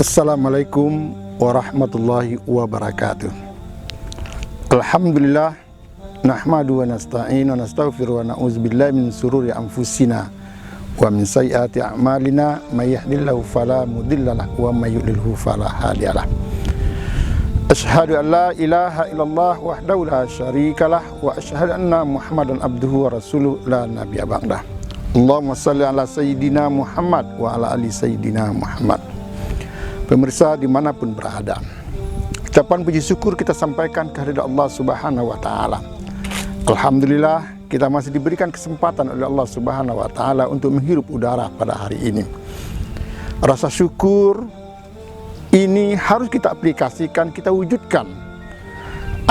Assalamualaikum warahmatullahi wabarakatuh. Alhamdulillah, nahmadu wa nasta'inu wa nastaghfiru wa na'udzubillahi min sururi anfusina wa min sayyiati a'malina, may yahdihillahu fala mudhillalah wa may yudlilhu fala hadiyalah. Asyhadu an la ilaha illallah wahdahu la syarikalah wa asyhadu anna Muhammadan abduhu wa rasuluhu la nabiyya ba'dah. Allahumma shalli ala sayyidina Muhammad wa ala ali sayyidina Muhammad. Pemirsa dimanapun berada, ucapan puji syukur kita sampaikan kehadirat Allah Subhanahu wa Ta'ala. Alhamdulillah, kita masih diberikan kesempatan oleh Allah Subhanahu wa Ta'ala untuk menghirup udara pada hari ini. Rasa syukur ini harus kita aplikasikan, kita wujudkan,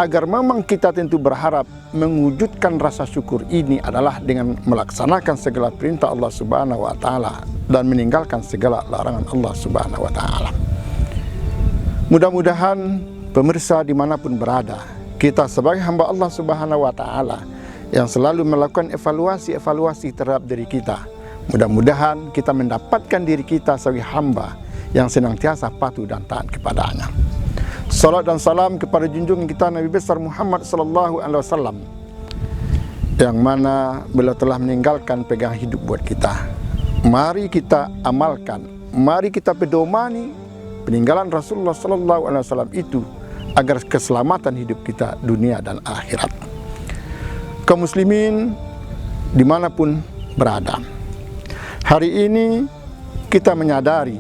agar memang kita tentu berharap mewujudkan rasa syukur ini adalah dengan melaksanakan segala perintah Allah Subhanahu wa Ta'ala dan meninggalkan segala larangan Allah Subhanahu wa Ta'ala. Mudah-mudahan pemirsa dimanapun berada, kita sebagai hamba Allah Subhanahu wa Ta'ala yang selalu melakukan evaluasi terhadap diri kita, mudah-mudahan kita mendapatkan diri kita sebagai hamba yang senantiasa patuh dan taat kepadanya. Salat dan salam kepada junjungan kita Nabi besar Muhammad sallallahu alaihi wasallam, yang mana beliau telah meninggalkan pegangan hidup buat kita. Mari kita amalkan, mari kita pedomani peninggalan Rasulullah sallallahu alaihi wasallam itu agar keselamatan hidup kita dunia dan akhirat. Kaum muslimin dimanapun berada, hari ini kita menyadari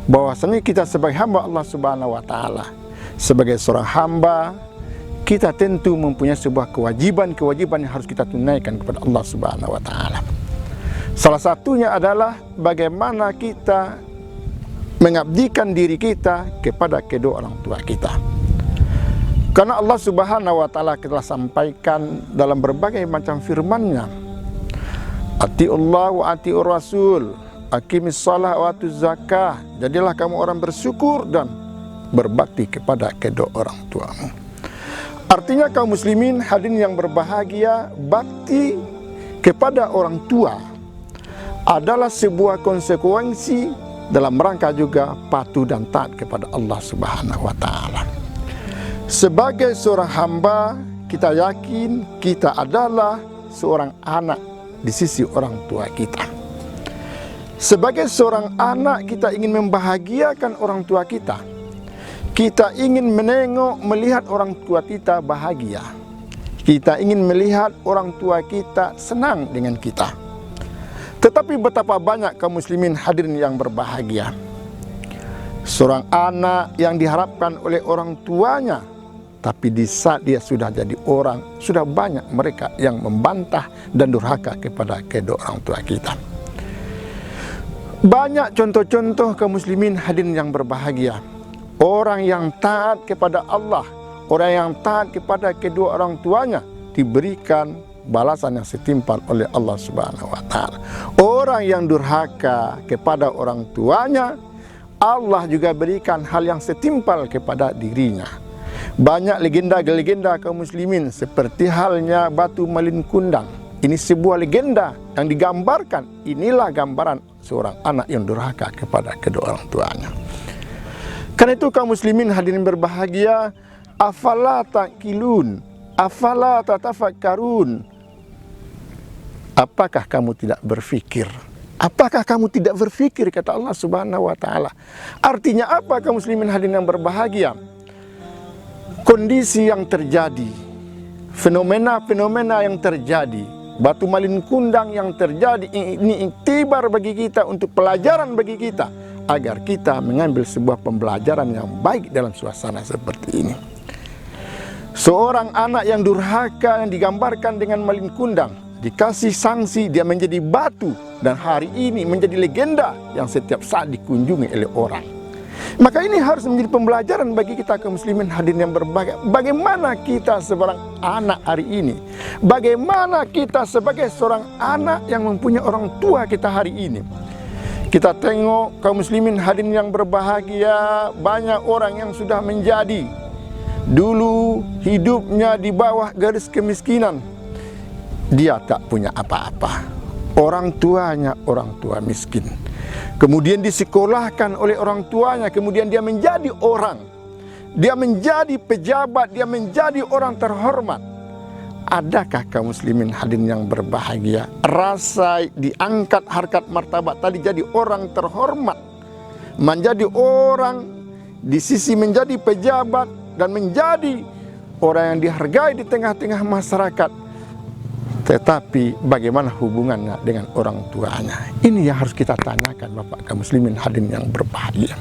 bahwasanya kita sebagai hamba Allah Subhanahu wa Ta'ala, sebagai seorang hamba, kita tentu mempunyai sebuah kewajiban yang harus kita tunaikan kepada Allah Subhanahu wa Ta'ala. Salah satunya adalah bagaimana kita mengabdikan diri kita kepada kedua orang tua kita. Karena Allah Subhanahu wa Ta'ala telah sampaikan dalam berbagai macam firman-Nya, Atiullah wa atiur rasul, aqimis shalah wa atuz zakah. Jadilah kamu orang bersyukur dan berbakti kepada kedua orang tuamu. Artinya kaum muslimin hadirin yang berbahagia, bakti kepada orang tua adalah sebuah konsekuensi dalam rangka juga patuh dan taat kepada Allah Subhanahu wa Ta'ala. Sebagai seorang hamba, kita yakin kita adalah seorang anak di sisi orang tua kita. Sebagai seorang anak, kita ingin membahagiakan orang tua kita. Kita ingin melihat orang tua kita bahagia. Kita ingin melihat orang tua kita senang dengan kita. Tetapi betapa banyak kaum muslimin hadirin yang berbahagia, seorang anak yang diharapkan oleh orang tuanya, tapi di saat dia sudah jadi orang, sudah banyak mereka yang membantah dan durhaka kepada kedua orang tua kita. Banyak contoh-contoh kaum muslimin hadirin yang berbahagia, orang yang taat kepada Allah, orang yang taat kepada kedua orang tuanya diberikan balasan yang setimpal oleh Allah Subhanahu wa Ta'ala. Orang yang durhaka kepada orang tuanya, Allah juga berikan hal yang setimpal kepada dirinya. Banyak legenda kaum muslimin seperti halnya Batu Malin Kundang. Ini sebuah legenda yang digambarkan, inilah gambaran seorang anak yang durhaka kepada kedua orang tuanya. Karena itu kaum muslimin hadirin berbahagia, afala taqilun, afala tatafakkarun. Apakah kamu tidak berfikir? Apakah kamu tidak berfikir, kata Allah Subhanahu wa Ta'ala. Artinya apa kaum muslimin hadirin yang berbahagia? Kondisi yang terjadi, fenomena yang terjadi, Batu Malin Kundang yang terjadi, ini iktibar bagi kita, untuk pelajaran bagi kita, agar kita mengambil sebuah pembelajaran yang baik dalam suasana seperti ini. Seorang anak yang durhaka yang digambarkan dengan malin kundang, dikasih sanksi, dia menjadi batu, dan hari ini menjadi legenda yang setiap saat dikunjungi oleh orang. Maka ini harus menjadi pembelajaran bagi kita kaum muslimin hadirin yang berbahagia. Bagaimana kita seorang anak hari ini, bagaimana kita sebagai seorang anak yang mempunyai orang tua kita hari ini. Kita tengok kaum muslimin hadirin yang berbahagia, banyak orang yang sudah menjadi dulu hidupnya di bawah garis kemiskinan. Dia tak punya apa-apa. orang tuanya orang tua miskin, kemudian disekolahkan oleh orang tuanya, kemudian dia menjadi orang, dia menjadi pejabat, dia menjadi orang terhormat. Adakah kaum muslimin hadirin yang berbahagia rasa diangkat harkat martabat tadi jadi orang terhormat, menjadi orang di sisi menjadi pejabat dan menjadi orang yang dihargai di tengah-tengah masyarakat, tetapi bagaimana hubungannya dengan orang tuanya? Ini yang harus kita tanyakan, Bapak kaum muslimin hadirin yang berbahagia.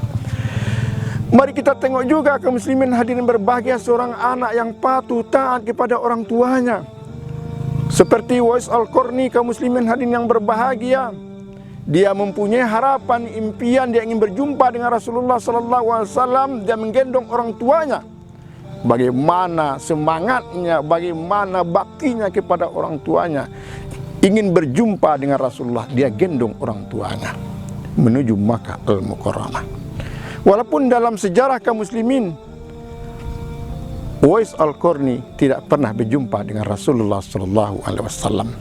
Mari kita tengok juga kaum muslimin hadirin berbahagia, seorang anak yang patuh taat kepada orang tuanya. Seperti Uwais Al-Qarni kaum muslimin hadirin yang berbahagia. Dia mempunyai harapan, impian, dia ingin berjumpa dengan Rasulullah SAW. Dia menggendong orang tuanya. Bagaimana semangatnya, bagaimana baktinya kepada orang tuanya. Ingin berjumpa dengan Rasulullah, dia gendong orang tuanya menuju Makkah Al-Mukarramah. Walaupun dalam sejarah kaum muslimin Uwais Al-Qarni tidak pernah berjumpa dengan Rasulullah SAW,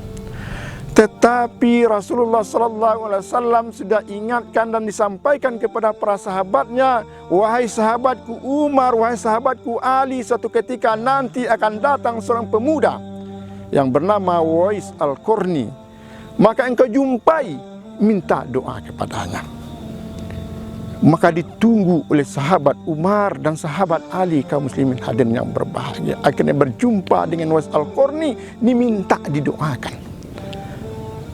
tetapi Rasulullah SAW sudah ingatkan dan disampaikan kepada para sahabatnya, wahai sahabatku Umar, wahai sahabatku Ali, suatu ketika nanti akan datang seorang pemuda yang bernama Uwais Al-Qarni, maka engkau jumpai, minta doa kepadanya. Maka ditunggu oleh sahabat Umar dan sahabat Ali kaum muslimin hadirin yang berbahagia. Akhirnya berjumpa dengan Uwais Al-Qarni, diminta didoakan.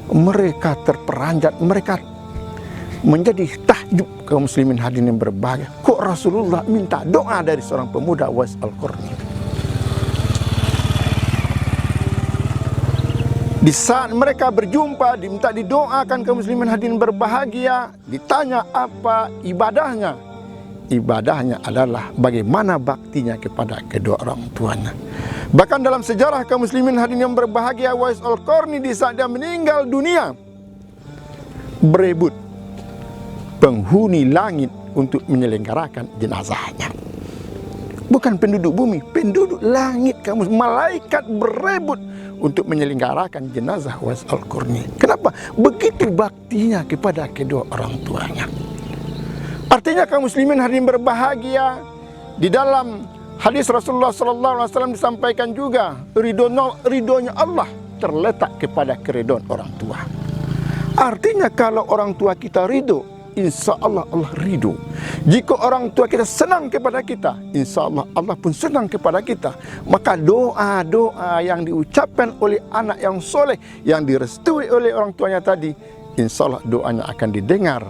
Mereka terperanjat, mereka menjadi takjub kaum muslimin hadirin yang berbahagia. Kok Rasulullah minta doa dari seorang pemuda Uwais Al-Qarni? Di saat mereka berjumpa, diminta didoakan kaum muslimin hadirin berbahagia, ditanya apa ibadahnya. Ibadahnya adalah bagaimana baktinya kepada kedua orang tuanya. Bahkan dalam sejarah kaum muslimin hadirin yang berbahagia, Uwais Al-Qarni di saat dia meninggal dunia berebut penghuni langit untuk menyelenggarakan jenazahnya. Bukan penduduk bumi, penduduk langit, kamu malaikat berebut untuk menyelenggarakan jenazah Uwais Al-Qarni. Kenapa? Begitu baktinya kepada kedua orang tuanya. Artinya kaum muslimin hadirin berbahagia, di dalam hadis Rasulullah SAW disampaikan juga, ridhonya Allah terletak kepada keridhaan orang tua. Artinya kalau orang tua kita ridho, insya Allah Allah ridho. Jika orang tua kita senang kepada kita, insya Allah Allah pun senang kepada kita. Maka doa-doa yang diucapkan oleh anak yang soleh, yang direstui oleh orang tuanya tadi, insya Allah doanya akan didengar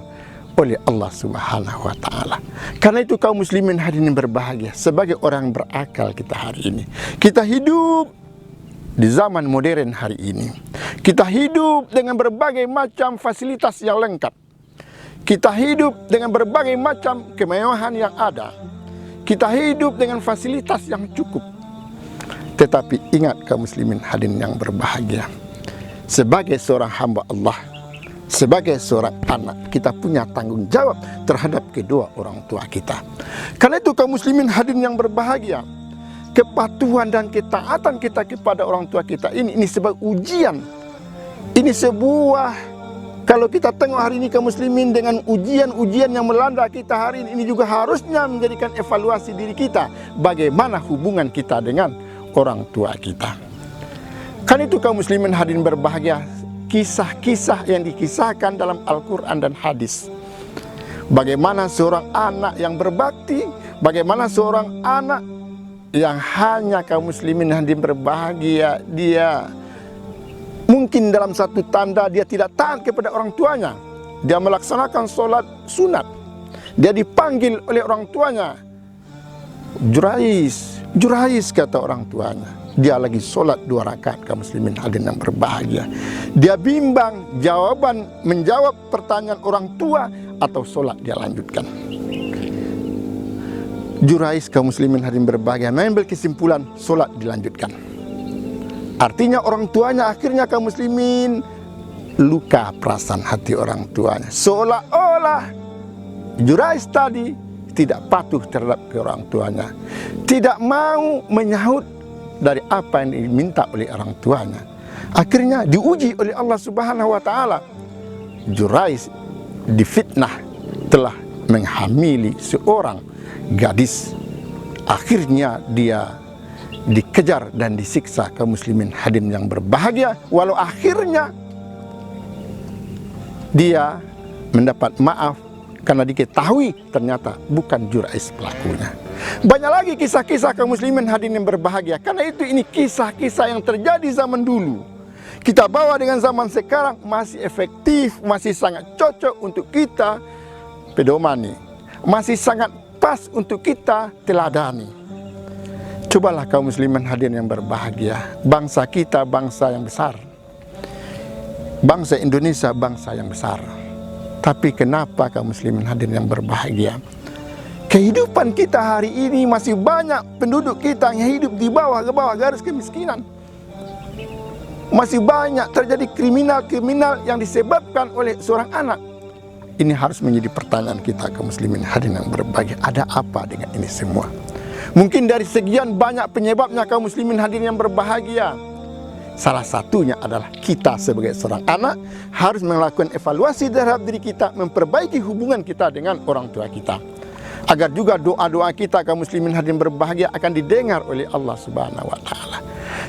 oleh Allah Subhanahu wa ta'ala. Karena itu kaum muslimin hadirin berbahagia, sebagai orang berakal kita hari ini, kita hidup di zaman modern hari ini, kita hidup dengan berbagai macam fasilitas yang lengkap. Kita hidup dengan berbagai macam kemewahan yang ada. Kita hidup dengan fasilitas yang cukup. Tetapi ingat kaum muslimin hadirin yang berbahagia, sebagai seorang hamba Allah, sebagai seorang anak, kita punya tanggung jawab terhadap kedua orang tua kita. Karena itu kaum muslimin hadirin yang berbahagia, kepatuhan dan ketaatan kita kepada orang tua kita ini sebagai ujian. Ini sebuah, kalau kita tengok hari ini kaum muslimin dengan ujian-ujian yang melanda kita hari ini juga harusnya menjadikan evaluasi diri kita, bagaimana hubungan kita dengan orang tua kita. Kan itu kaum muslimin hadirin berbahagia, kisah-kisah yang dikisahkan dalam Al-Quran dan hadis. Bagaimana seorang anak yang berbakti, bagaimana seorang anak yang hanya kaum muslimin hadirin berbahagia, dia mungkin dalam satu tanda dia tidak taat kepada orang tuanya. Dia melaksanakan sholat sunat, dia dipanggil oleh orang tuanya, Jurais kata orang tuanya. Dia lagi sholat 2 rakaat kaum muslimin hadirin yang berbahagia. Dia bimbang menjawab pertanyaan orang tua atau sholat dia lanjutkan. Jurais kaum muslimin hadirin berbahagia mengambil kesimpulan sholat dilanjutkan. Artinya orang tuanya akhirnya kaum muslimin luka perasaan hati orang tuanya. Seolah-olah Jurais tadi tidak patuh terhadap orang tuanya, tidak mau menyahut dari apa yang diminta oleh orang tuanya. Akhirnya diuji oleh Allah Subhanahu wa taala. Jurais difitnah telah menghamili seorang gadis. Akhirnya dia dikejar dan disiksa kaum muslimin hadirin yang berbahagia, walau akhirnya dia mendapat maaf karena diketahui ternyata bukan Jurais pelakunya. Banyak lagi kisah-kisah kaum muslimin hadirin yang berbahagia. Karena itu ini kisah-kisah yang terjadi zaman dulu. Kita bawa dengan zaman sekarang masih efektif, masih sangat cocok untuk kita pedomani, masih sangat pas untuk kita teladani. Cobalah kaum muslimin hadirin yang berbahagia, bangsa kita bangsa yang besar, bangsa Indonesia bangsa yang besar. Tapi kenapa kaum muslimin hadirin yang berbahagia, kehidupan kita hari ini masih banyak penduduk kita yang hidup di bawah garis kemiskinan. Masih banyak terjadi kriminal-kriminal yang disebabkan oleh seorang anak. Ini harus menjadi pertanyaan kita kaum muslimin hadirin yang berbahagia. Ada apa dengan ini semua? Mungkin dari sekian banyak penyebabnya kaum muslimin hadirin yang berbahagia. Salah satunya adalah kita sebagai seorang anak harus melakukan evaluasi terhadap diri kita, memperbaiki hubungan kita dengan orang tua kita. Agar juga doa-doa kita kaum muslimin hadirin berbahagia akan didengar oleh Allah Subhanahu wa taala.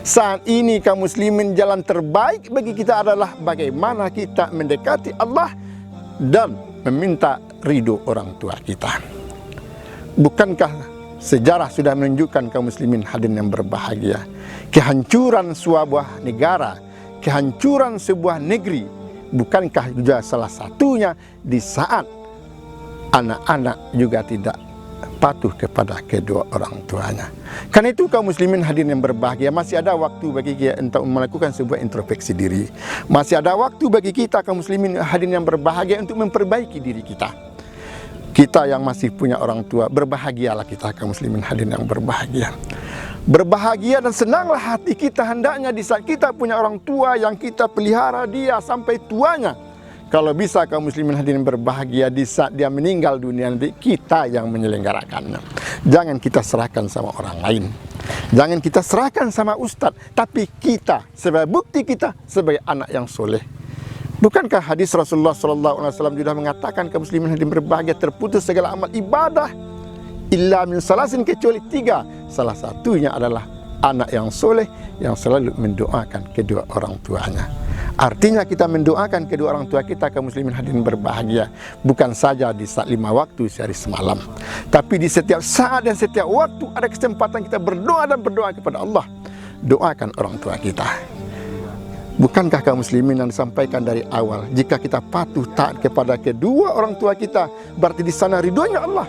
Saat ini kaum muslimin, jalan terbaik bagi kita adalah bagaimana kita mendekati Allah dan meminta ridho orang tua kita. Bukankah sejarah sudah menunjukkan kaum muslimin hadirin yang berbahagia, kehancuran sebuah negara, kehancuran sebuah negeri, bukankah juga salah satunya di saat anak-anak juga tidak patuh kepada kedua orang tuanya. Karena itu kaum muslimin hadirin yang berbahagia, masih ada waktu bagi kita untuk melakukan sebuah introspeksi diri. Masih ada waktu bagi kita kaum muslimin hadirin yang berbahagia untuk memperbaiki diri kita. Kita yang masih punya orang tua, berbahagialah kita kaum muslimin hadirin yang berbahagia. Berbahagia dan senanglah hati kita hendaknya di saat kita punya orang tua yang kita pelihara dia sampai tuanya. Kalau bisa kaum muslimin hadirin berbahagia di saat dia meninggal dunia nanti, kita yang menyelenggarakannya. Jangan kita serahkan sama orang lain. Jangan kita serahkan sama ustadz, tapi kita sebagai bukti kita sebagai anak yang soleh. Bukankah hadis Rasulullah SAW sudah mengatakan kaum muslimin hadirin berbahagia, terputus segala amal ibadah illa min salasin, kecuali 3. Salah satunya adalah anak yang soleh yang selalu mendoakan kedua orang tuanya. Artinya kita mendoakan kedua orang tua kita kaum muslimin hadirin berbahagia, bukan saja di saat 5 waktu sehari semalam, tapi di setiap saat dan setiap waktu ada kesempatan kita berdoa dan berdoa kepada Allah. Doakan orang tua kita. Bukankah kaum muslimin yang disampaikan dari awal, jika kita patuh taat kepada kedua orang tua kita, berarti di sana ridhonya Allah.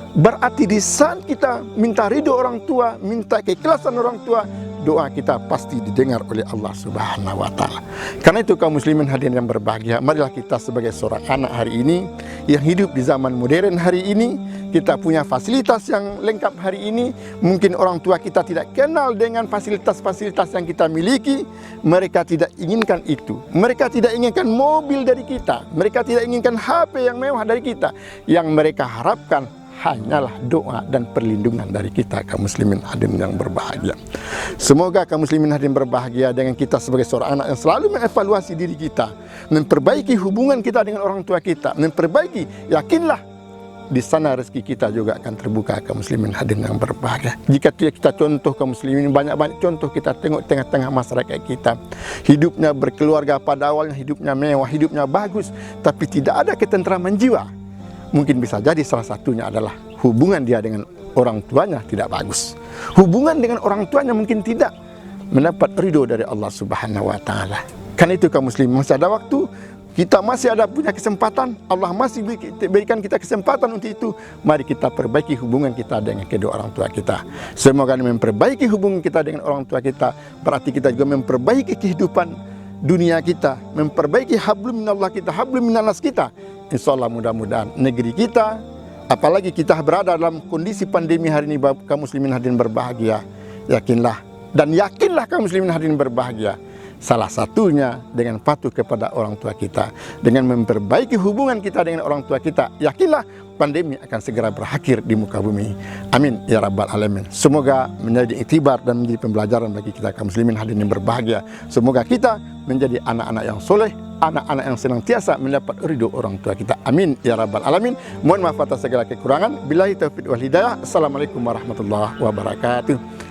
Berarti di saat kita minta ridho orang tua, minta keikhlasan orang tua, doa kita pasti didengar oleh Allah Subhanahu wa taala. Karena itu kaum muslimin hadirin yang berbahagia, marilah kita sebagai seorang anak hari ini yang hidup di zaman modern hari ini, kita punya fasilitas yang lengkap hari ini. Mungkin orang tua kita tidak kenal dengan fasilitas-fasilitas yang kita miliki. Mereka tidak inginkan itu. Mereka tidak inginkan mobil dari kita. Mereka tidak inginkan HP yang mewah dari kita. Yang mereka harapkan hanyalah doa dan perlindungan dari kita kaum muslimin hadirin yang berbahagia. Semoga kaum muslimin hadirin berbahagia dengan kita sebagai seorang anak yang selalu mengevaluasi diri kita, memperbaiki hubungan kita dengan orang tua kita, memperbaiki, yakinlah di sana rezeki kita juga akan terbuka kaum muslimin hadirin yang berbahagia. Jika kita contoh kaum muslimin, banyak-banyak contoh kita tengok tengah-tengah masyarakat kita, hidupnya berkeluarga, pada awalnya hidupnya mewah, hidupnya bagus, tapi tidak ada ketentraman jiwa. Mungkin bisa jadi salah satunya adalah hubungan dia dengan orang tuanya tidak bagus. Hubungan dengan orang tuanya mungkin tidak mendapat ridho dari Allah Subhanahu wa taala. Karena itu kaum muslim, masih ada waktu, kita masih ada punya kesempatan, Allah masih berikan kita kesempatan untuk itu. Mari kita perbaiki hubungan kita dengan kedua orang tua kita. Semoga memperbaiki hubungan kita dengan orang tua kita, berarti kita juga memperbaiki kehidupan dunia kita, memperbaiki hablum minallah kita, hablum minannas kita. Insyaallah mudah-mudahan negeri kita, apalagi kita berada dalam kondisi pandemi hari ini, kaum muslimin hadirin berbahagia, yakinlah dan yakinlah kaum muslimin hadirin berbahagia, Salah satunya dengan patuh kepada orang tua kita, dengan memperbaiki hubungan kita dengan orang tua kita. Yakinlah pandemi akan segera berakhir di muka bumi. Amin ya rabbal alamin. Semoga menjadi iktibar dan menjadi pembelajaran bagi kita kaum muslimin hadirin yang berbahagia. Semoga kita menjadi anak-anak yang soleh, anak-anak yang senantiasa mendapat ridho orang tua kita. Amin ya rabbal alamin. Mohon maaf atas segala kekurangan. Billahi taufiq wal hidayah. Assalamualaikum warahmatullahi wabarakatuh.